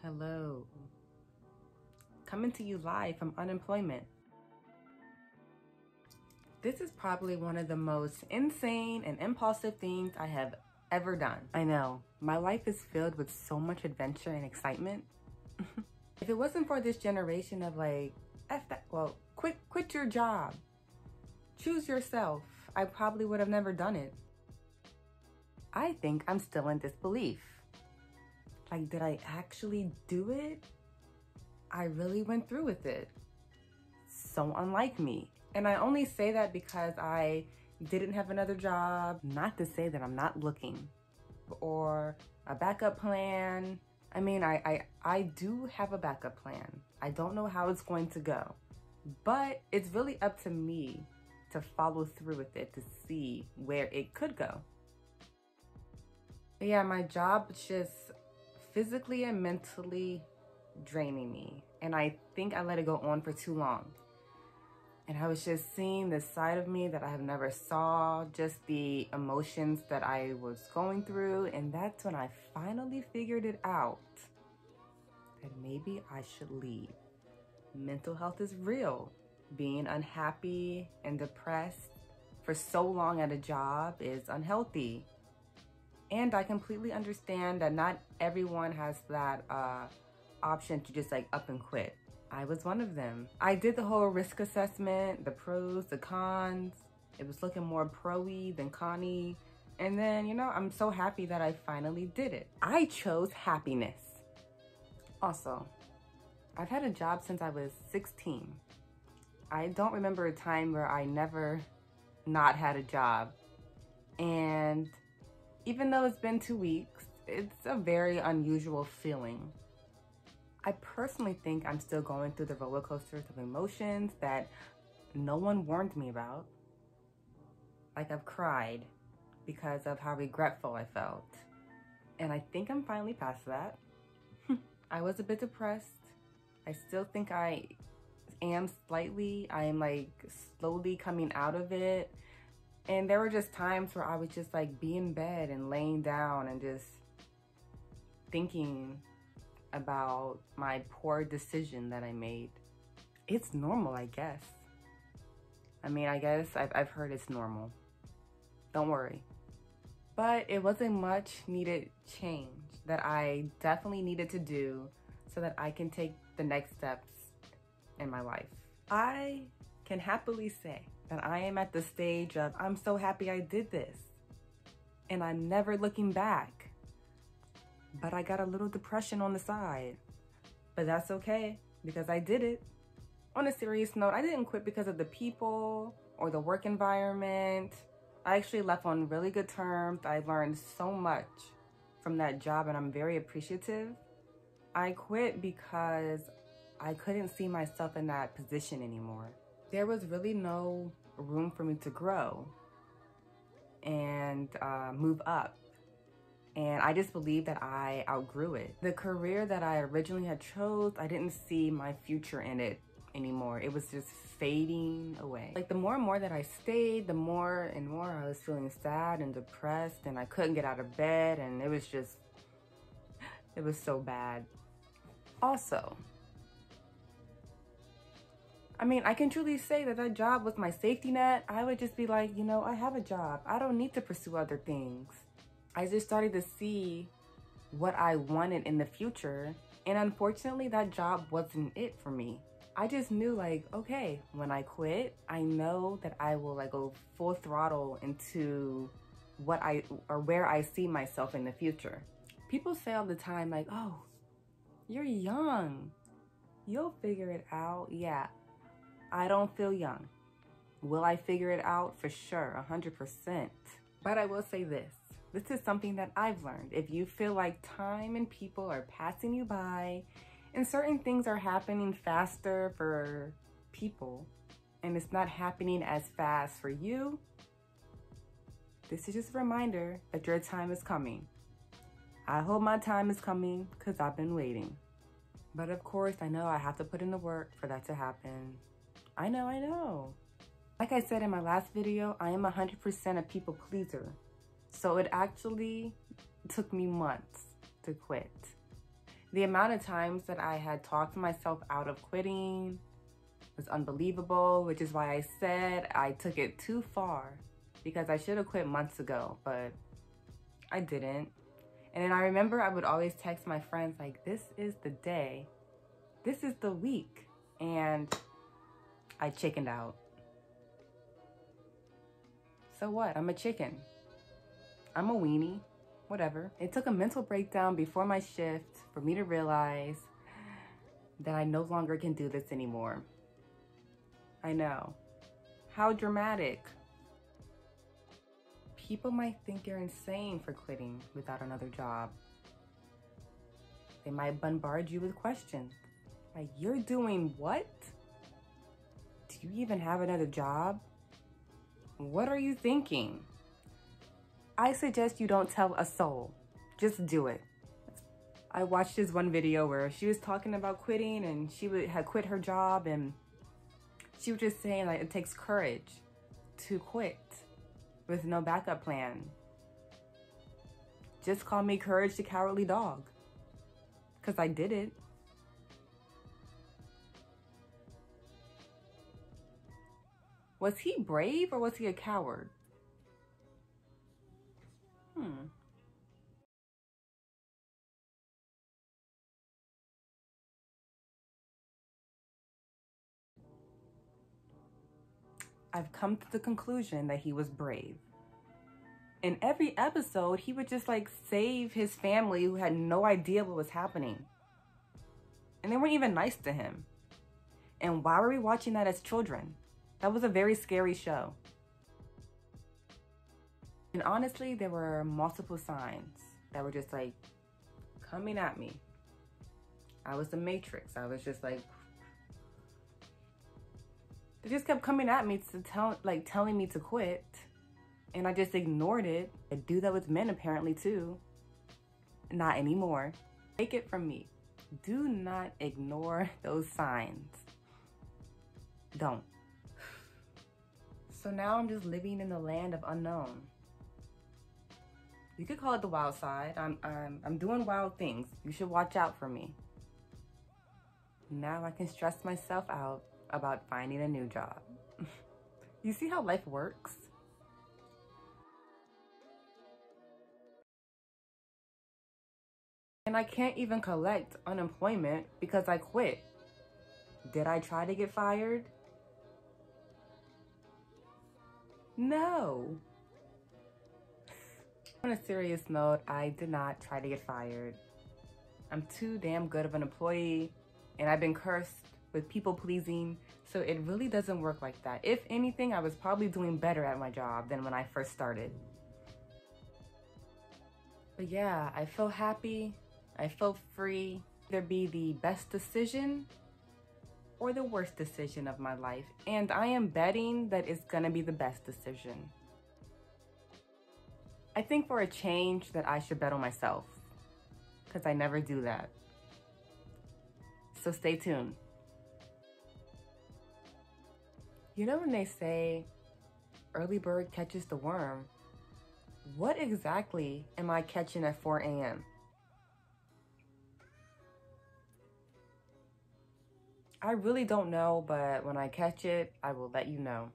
Hello. Coming to you live from unemployment. This is probably one of the most insane and impulsive things I have ever done. I know, my life is filled with so much adventure and excitement. If it wasn't for this generation of like, F that, well, quit your job, choose yourself, I probably would have never done it. I think I'm still in disbelief. Like, did I actually do it? I really went through with it. So unlike me. And I only say that because I didn't have another job. Not to say that I'm not looking or a backup plan. I mean, I do have a backup plan. I don't know how it's going to go, but it's really up to me to follow through with it to see where it could go. But yeah, my job was just physically and mentally draining me. And I think I let it go on for too long. And I was just seeing this side of me that I have never saw, just the emotions that I was going through. And that's when I finally figured it out, that maybe I should leave. Mental health is real. Being unhappy and depressed for so long at a job is unhealthy. And I completely understand that not everyone has that option to just like up and quit. I was one of them. I did the whole risk assessment, the pros, the cons. It was looking more pro-y than con-y. And then, you know, I'm so happy that I finally did it. I chose happiness. Also, I've had a job since I was 16. I don't remember a time where I never not had a job. And even though it's been 2 weeks, it's a very unusual feeling. I personally think I'm still going through the roller coasters of emotions that no one warned me about. Like, I've cried because of how regretful I felt. And I think I'm finally past that. I was a bit depressed. I still think I am slightly. I am like slowly coming out of it. And there were just times where I would just like be in bed and laying down and just thinking about my poor decision that I made. It's normal, I guess. I mean, I guess I've heard it's normal. Don't worry. But it wasn't much needed change that I definitely needed to do so that I can take the next steps in my life. I can happily say that I am at the stage of I'm so happy I did this and I'm never looking back. But I got a little depression on the side. But that's okay because I did it. On a serious note, I didn't quit because of the people or the work environment. I actually left on really good terms. I learned so much from that job and I'm very appreciative. I quit because I couldn't see myself in that position anymore. There was really no room for me to grow and move up. And I just believe that I outgrew it. The career that I originally had chose, I didn't see my future in it anymore. It was just fading away. Like, the more and more that I stayed, the more and more I was feeling sad and depressed and I couldn't get out of bed and it was so bad. Also, I mean, I can truly say that that job was my safety net. I would just be like, you know, I have a job. I don't need to pursue other things. I just started to see what I wanted in the future. And unfortunately, that job wasn't it for me. I just knew like, okay, when I quit, I know that I will like go full throttle into where I see myself in the future. People say all the time like, oh, you're young. You'll figure it out. Yeah, I don't feel young. Will I figure it out? For sure, 100%. But I will say this. This is something that I've learned. If you feel like time and people are passing you by and certain things are happening faster for people and it's not happening as fast for you, this is just a reminder that your time is coming. I hope my time is coming because I've been waiting. But of course, I know I have to put in the work for that to happen. I know. Like I said in my last video, I am 100% a people pleaser. So it actually took me months to quit. The amount of times that I had talked myself out of quitting was unbelievable, which is why I said I took it too far, because I should have quit months ago, but I didn't. And then I remember I would always text my friends like, this is the day, this is the week, and I chickened out. So what? I'm a chicken. I'm a weenie. Whatever. It took a mental breakdown before my shift for me to realize that I no longer can do this anymore. I know. How dramatic. People might think you're insane for quitting without another job. They might bombard you with questions. Like, you're doing what? Do you even have another job? What are you thinking? I suggest you don't tell a soul. Just do it. I watched this one video where she was talking about quitting, and she had quit her job, and she was just saying like it takes courage to quit with no backup plan. Just call me Courage the Cowardly Dog, because I did it. Was he brave or was he a coward? I've come to the conclusion that he was brave. In every episode, he would just like save his family who had no idea what was happening. And they weren't even nice to him. And why were we watching that as children? That was a very scary show. And honestly, there were multiple signs that were just like coming at me. I was the Matrix. I was just like, they just kept coming at me to telling me to quit. And I just ignored it. I do that with men apparently too. Not anymore. Take it from me. Do not ignore those signs. Don't. So now I'm just living in the land of unknown. You could call it the wild side. I'm doing wild things. You should watch out for me. Now I can stress myself out about finding a new job. You see how life works? And I can't even collect unemployment because I quit. Did I try to get fired? No. On a serious note, I did not try to get fired. I'm too damn good of an employee, and I've been cursed with people pleasing, so it really doesn't work like that. If anything, I was probably doing better at my job than when I first started. But yeah, I feel happy. I feel free. Either be the best decision or the worst decision of my life. And I am betting that it's gonna be the best decision. I think for a change that I should bet on myself, because I never do that. So stay tuned. You know when they say, early bird catches the worm, what exactly am I catching at 4 a.m.? I really don't know, but when I catch it, I will let you know.